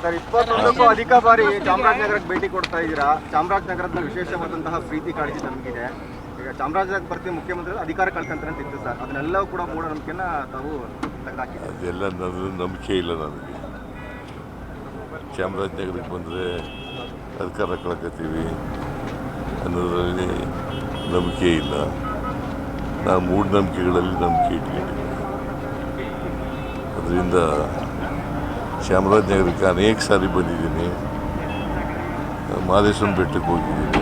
Sir 21ಕ್ಕೂ ಅಧಿಕ ಬಾರಿ ಚಾಮರಾಜನಗರಕ್ಕೆ ಭೇಟಿ ಕೊಡ್ತಾ ಇದ್ದೀರಾ. ಚಾಮರಾಜನಗರದ ವಿಶೇಷವಾದಂತಹ ಪ್ರೀತಿ ಕಾಳಜಿ ನಮಗಿದೆ. ಈಗ ಚಾಮರಾಜನಗರ ಬರ್ತಿ ಮುಖ್ಯಮಂತ್ರಿ ಅಧಿಕಾರ ಕಳ್ಕೊಂತಾರೆ ಅಂತ ಇತ್ತು ಸರ್, ಅದನ್ನೆಲ್ಲವೂ ಕೂಡ ಮೂಢನಂಬಿಕೆನ ತಾವು ತೆಗೆದುಹಾಕಿದ್ದಾರೆ. ಅದೆಲ್ಲ ನನ್ನ ನಂಬಿಕೆ ಇಲ್ಲ ನನಗೆ. ಚಾಮರಾಜನಗರಕ್ಕೆ ಬಂದರೆ ಅಧಿಕಾರ ಕಳ್ಕೊತೀವಿ ಅನ್ನೋದರಲ್ಲಿ ನಂಬಿಕೆ ಇಲ್ಲ. ನಾನು ಮೂಢನಂಬಿಕೆಗಳಲ್ಲಿ ನಂಬಿಕೆ ಇಟ್ಕೊಂಡಿದ್ದೀನಿ. ಅದರಿಂದ ಚಾಮರಾಜನಗರಕ್ಕೆ ಅನೇಕ ಸಾರಿ ಬಂದಿದ್ದೀನಿ. ಮಾದೇಶ್ವರ ಬೆಟ್ಟಕ್ಕೆ ಹೋಗಿದ್ದೀನಿ,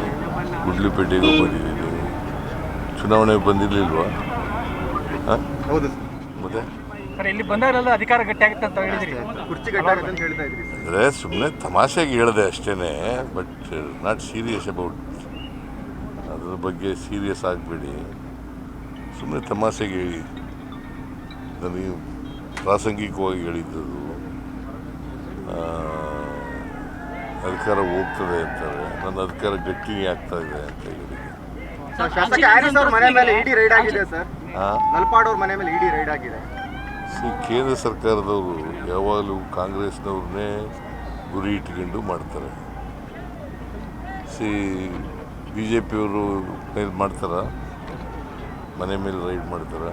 ಗುಡ್ಲಿಪೇಟೆಗೂ ಬಂದಿದ್ದೀನಿ. ಚುನಾವಣೆ ಬಂದಿರಲಿಲ್ವಾ? ಹೌದು ಮತ್ತೆ ಇಲ್ಲಿ ಬಂದಾಗಲೆಲ್ಲ ಅಧಿಕಾರ ಗಟ್ಟಿಯಾಗುತ್ತೆ ಅಂತ ಹೇಳಿದ್ರಿ, ಕುರ್ಚಿ ಗಟ್ಟಾಗುತ್ತೆ ಅಂತ ಹೇಳ್ತಾ ಇದ್ರಿ. ಅಂದರೆ ಸುಮ್ಮನೆ ತಮಾಷೆಗೆ ಹೇಳಿದೆ ಅಷ್ಟೇ, ಬಟ್ ನಾಟ್ ಸೀರಿಯಸ್ ಅಬೌಟ್. ಅದ್ರ ಬಗ್ಗೆ ಸೀರಿಯಸ್ ಆಗಬೇಡಿ, ಸುಮ್ಮನೆ ತಮಾಷೆಗೆ ಹೇಳಿ. ನನಗೆ ಪ್ರಾಸಂಗಿಕವಾಗಿ ಹೇಳಿದ್ದದು. ಅಧಿಕಾರ ಹೋಗ್ತದೆ ಅಂತಾರೆ, ನನ್ನ ಅಧಿಕಾರ ಗಟ್ಟಿನಿ ಆಗ್ತಾ ಇದೆ ಅಂತ ಹೇಳಿದೆ. ಶಾಸಕ ಹ್ಯಾರಿಸ್ ಅವ್ರ ಮನೆ ಮೇಲೆ ಇಡಿ ರೈಡ್ ಆಗಿದೆ ಸರ್. ನಲ್ಪಾಡ್ ಅವ್ರ ಮನೆ ಮೇಲೆ ಇಡಿ ರೈಡ್ ಆಗಿದೆ. ಕೇಂದ್ರ ಸರ್ಕಾರದವರು ಯಾವಾಗಲೂ ಕಾಂಗ್ರೆಸ್ನವ್ರನ್ನೇ ಗುರಿ ಇಟ್ಕೊಂಡು ಮಾಡ್ತಾರೆ. ಬಿ ಜೆ ಪಿಯವರು ಮೇಲೆ ಮಾಡ್ತಾರ, ಮನೆ ಮೇಲೆ ರೈಡ್ ಮಾಡ್ತಾರ.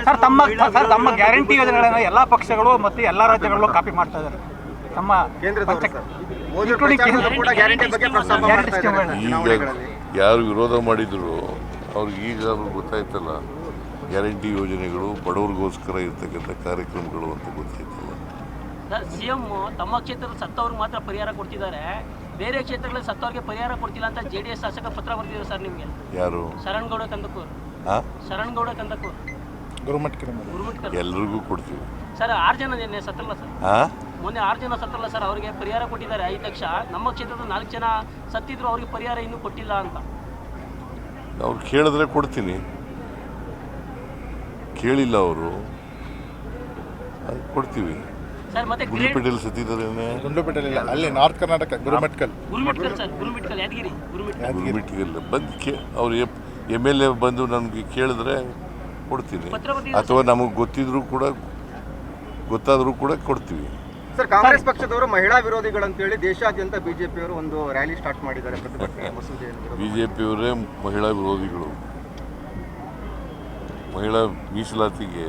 ಸರ್ ತಮ್ಮ ಗ್ಯಾರಂಟಿ ಯೋಜನೆಗಳನ್ನು ಎಲ್ಲ ಪಕ್ಷಗಳು ಮತ್ತು ಎಲ್ಲ ರಾಜ್ಯಗಳಲ್ಲೂ ಕಾಪಿ ಮಾಡ್ತಾ ಇದ್ದಾರೆ. ತಮ್ಮ ಈಗ ಯಾರು ವಿರೋಧ ಮಾಡಿದ್ರು ಅವ್ರಿಗೆ ಈಗ ಗೊತ್ತಾಯ್ತಲ್ಲ, ಗ್ಯಾರಂಟಿ ಯೋಜನೆಗಳು ಬಡವ್ರಿಗೋಸ್ಕರ ಇರ್ತಕ್ಕಂಥ ಕಾರ್ಯಕ್ರಮಗಳು ಅಂತ ಗೊತ್ತಾಯ್ತಲ್ಲ. ಸರ್ ಸಿಎಂ ತಮ್ಮ ಕ್ಷೇತ್ರದ ಸತ್ತವ್ರಿಗೆ ಮಾತ್ರ ಪರಿಹಾರ ಕೊಡ್ತಿದ್ದಾರೆ, ಬೇರೆ ಕ್ಷೇತ್ರಗಳಲ್ಲಿ ಸತ್ತವ್ರಿಗೆ ಪರಿಹಾರ ಕೊಡ್ತಿಲ್ಲ ಅಂತ JDS ಶಾಸಕ ಪತ್ರ ಬರ್ತಿದ್ರು ಸರ್ ನಿಮಗೆ. ಯಾರು? ಶರಣ್ಗೌಡ ಕಂದಕೂರ್. ಶರಣ್ಗೌಡ ಕಂದಕೂರ್ ಗುರುಮಠಕರ್ ಎಲ್ರಿಗೂ ಕೊಡ್ತೀವಿ ಸರ್. 6 ಜನ ನಿನ್ನೆ ಸತ್ತಲ್ಲ ಸರ್, ಮೊನ್ನೆ 6 ಜನ ಸತ್ತಲ್ಲ ಸರ್, ಅವರಿಗೆ ಪರಿಹಾರ ಕೊಟ್ಟಿದ್ದಾರೆ 5 ಲಕ್ಷ. ನಮ್ಮ ಕ್ಷೇತ್ರದ 4 ಜನ ಸತ್ತಿದ್ರು, ಅವ್ರಿಗೆ ಪರಿಹಾರ ಇನ್ನೂ ಕೊಟ್ಟಿಲ್ಲ ಅಂತ. ಅವ್ರು ಕೇಳಿದ್ರೆ ಕೊಡ್ತೀನಿ, ಕೇಳಿಲ್ಲ ಅವರು, ಕೊಡ್ತೀವಿ. ಸರ್ ಮತ್ತೆ ಗುಂಡ್ಲುಪೇಟೆಯಲ್ಲಿ ಸತ್ತಿದ್ದಾರೆ. ಗುಂಡ್ಲುಪೇಟೆಯಲ್ಲಿ ಅಲ್ಲಿ ನಾರ್ತ್ ಕರ್ನಾಟಕ ಗುರುಮಠಕಲ್ ಸರ್, ಗುರುಮಿಟ್ಕಲ್ ಯಾದಗಿರಿ ಗುರುಮಿಟ್ಕಲ್ ಬಂದು ಅವ್ರು MLA ಬಂದು ನನಗೆ ಕೇಳಿದ್ರೆ ಕೊಡ್ತೀನಿ, ಅಥವಾ ನಮಗೆ ಗೊತ್ತಾದರೂ ಕೂಡ ಕೊಡ್ತೀವಿ. ಸರ್ ಕಾಂಗ್ರೆಸ್ ಪಕ್ಷದವರು ಮಹಿಳಾ ವಿರೋಧಿಗಳಂತೇಳಿ ದೇಶಾದ್ಯಂತ ಬಿಜೆಪಿಯವರು ಒಂದು ರ್ಯಾಲಿ ಸ್ಟಾರ್ಟ್ ಮಾಡಿದ್ದಾರೆ. ಬಿಜೆಪಿಯವರೇ ಮಹಿಳಾ ವಿರೋಧಿಗಳು. ಮಹಿಳಾ ಮೀಸಲಾತಿಗೆ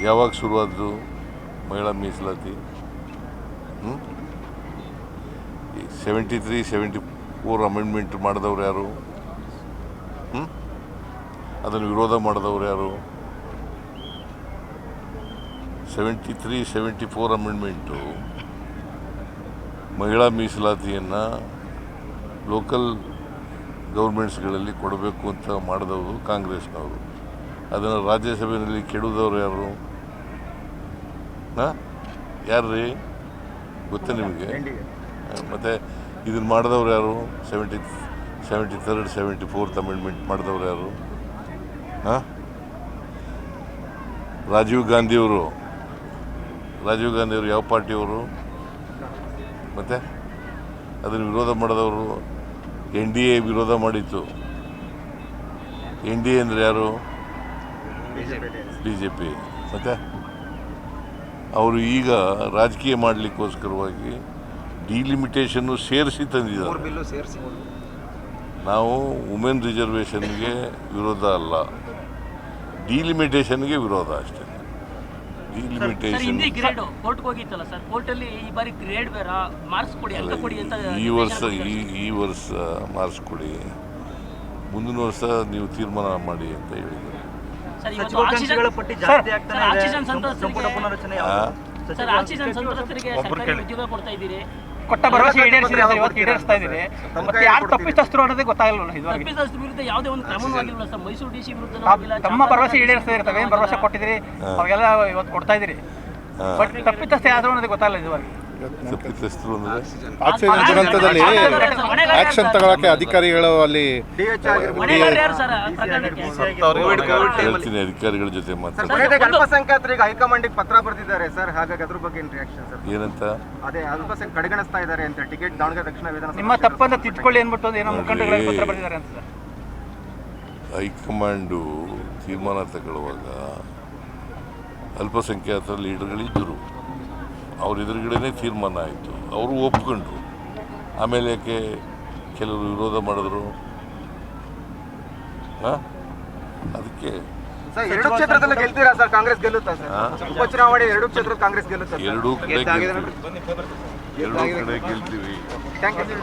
ಯಾವಾಗ ಶುರುವಾದ್ದು ಮಹಿಳಾ ಮೀಸಲಾತಿ? 73, 74 ಅಮೆಂಡ್ಮೆಂಟ್ ಮಾಡಿದವ್ರು ಯಾರು? ಅದನ್ನು ವಿರೋಧ ಮಾಡಿದವ್ರು ಯಾರು? 73, 74 ಅಮೆಂಡ್ಮೆಂಟು ಮಹಿಳಾ ಮೀಸಲಾತಿಯನ್ನು ಲೋಕಲ್ ಗೌರ್ಮೆಂಟ್ಸ್ಗಳಲ್ಲಿ ಕೊಡಬೇಕು ಅಂತ ಮಾಡಿದವರು ಕಾಂಗ್ರೆಸ್ನವರು. ಅದನ್ನು ರಾಜ್ಯಸಭೆಯಲ್ಲಿ ಕೆಡುವುದವ್ರು ಯಾರು? ಯಾರು ರೀ ಗೊತ್ತಾ ನಿಮಗೆ? ಮತ್ತು ಇದನ್ನು ಮಾಡಿದವ್ರು ಯಾರು? 73rd, 74th ಅಮೆಂಡ್ಮೆಂಟ್ ಮಾಡಿದವ್ರು ಯಾರು? ರಾಜೀವ್ ಗಾಂಧಿಯವರು ಯಾವ ಪಾರ್ಟಿಯವರು? ಮತ್ತು ಅದನ್ನು ವಿರೋಧ ಮಾಡಿದವರು NDA ವಿರೋಧ ಮಾಡಿತ್ತು. NDA ಅಂದರೆ ಯಾರು? BJP. ಮತ್ತು ಅವರು ಈಗ ರಾಜಕೀಯ ಮಾಡಲಿಕ್ಕೋಸ್ಕರವಾಗಿ ಡಿಲಿಮಿಟೇಷನ್ನು ಸೇರಿಸಿ ತಂದಿದ್ದಾರೆ. ನಾವು ವುಮೆನ್ ರಿಸರ್ವೇಷನ್ಗೆ ವಿರೋಧ ಅಲ್ಲ, ಡಿಲಿಮಿಟೇಷನ್ಗೆ ವಿರೋಧ ಅಷ್ಟೇ. ಡಿಲಿಮಿಟೇಷನ್ ಕೋರ್ಟ್ಗೆ ಹೋಗಿತ್ತಲ್ಲ ಸರ್, ಕೋರ್ಟಲ್ಲಿ ಈ ಬಾರಿ ಗ್ರೇಡ್ ಬೇರೆ ಮಾರ್ಕ್ಸ್ ಕೊಡಿ ಅಂತ ಕೊಡಿ ಅಂತ. ಈ ವರ್ಷ ಮಾರ್ಕ್ಸ್ ಕೊಡಿ, ಮುಂದಿನ ವರ್ಷ ನೀವು ತೀರ್ಮಾನ ಮಾಡಿ ಅಂತ ಹೇಳಿದ್ದಾರೆ. ಕೊಟ್ಟ ಭರವಸೆ ಈಡೇರಿಸ್ತಾ ಇದ್ದೀರಿ, ಮತ್ತೆ ಯಾರು ತಪ್ಪಿತಸ್ಥರು ಅನ್ನೋದೇ ಗೊತ್ತಾಗಲ್ಲ. ತಪ್ಪಿತಸ್ಥರ ವಿರುದ್ಧ ಯಾವುದೇ ಒಂದು ಕ್ರಮವೂ ಆಗಿಲ್ಲ ಸರ್. ಮೈಸೂರು DC ವಿರುದ್ಧ ತಮ್ಮ ಭರವಸೆ ಈಡೇರಿಸ್ತಾ ಇರ್ತವೆ, ಏನು ಭರವಸೆ ಕೊಟ್ಟಿದ್ದೀರಿ ಅವಾಗೆಲ್ಲ ಇವತ್ತು ಕೊಡ್ತಾ ಇದ್ದೀರಿ, ಬಟ್ ತಪ್ಪಿತಸ್ಥ ಯಾರು ಅನ್ನೋದೇ ಗೊತ್ತಾಗಲ್ಲ ಇದುವರೆಗೆ. ತಪ್ಪಿತಸ್ಥರು ಅಂದರೆ ಆಕ್ಸಿಡೆಂಟ್ ದುರಂತದಲ್ಲಿ ಆಕ್ಷನ್ ತಗೊಳಕ್ಕೆ ಅಧಿಕಾರಿಗಳು ಅಲ್ಲಿ ಹೇಳ್ತೀನಿ, ಅಧಿಕಾರಿಗಳ ಜೊತೆ ಅಲ್ಪಸಂಖ್ಯಾತರಿಗೆ ಹೈಕಮಾಂಡಿಗೆ ಪತ್ರ ಬರೆದಿದ್ದಾರೆ ಸರ್. ಹಾಗಾಗಿ ಅದ್ರ ಬಗ್ಗೆ ರಿಯಾಕ್ಷನ್ ಸರ್? ಏನಂತ? ಅದೇ ಅಲ್ಪಸಂಖ್ಯಾತ ಕಡೆಗಣಿಸ್ತಾ ಇದ್ದಾರೆ ಅಂತ, ಟಿಕೆಟ್ ದಾವಣಗೆರೆ ದಕ್ಷಿಣ ವಿಧಾನಸಭೆ ನಿಮ್ಮ ತಪ್ಪನ್ನು ತಿದ್ದುಕೊಳ್ಳಿ ಅಂದ್ಬಿಟ್ಟು ಏನೋ ಮುಖಂಡಗಳಿಗೆ ಪತ್ರ ಬರೆದಿದ್ದಾರೆ ಅಂತ ಸರ್. ಹೈಕಮಾಂಡು ತೀರ್ಮಾನ ತಗೊಳ್ಳುವಾಗ ಅಲ್ಪಸಂಖ್ಯಾತರ ಲೀಡರ್ಗಳಿದ್ದರು, ಅವ್ರ ಎದುರುಗಡೆನೇ ತೀರ್ಮಾನ ಆಯಿತು, ಅವರು ಒಪ್ಕೊಂಡ್ರು. ಆಮೇಲೆ ಯಾಕೆ ಕೆಲವರು ವಿರೋಧ ಮಾಡಿದ್ರು? ಅದಕ್ಕೆ ಸರ್ 2 ಕ್ಷೇತ್ರದಲ್ಲೂ ಗೆಲ್ತೀರಾ ಸರ್? ಕಾಂಗ್ರೆಸ್ ಗೆಲ್ಲುತ್ತಾ ಸರ್? ಉಪಚುನಾವಣೆ 2 ಕ್ಷೇತ್ರ ಕಾಂಗ್ರೆಸ್ ಗೆಲ್ಲುತ್ತಾ? ಎರಡೂ ಕಡೆ ಗೆಲ್ತೀವಿ. Thank you.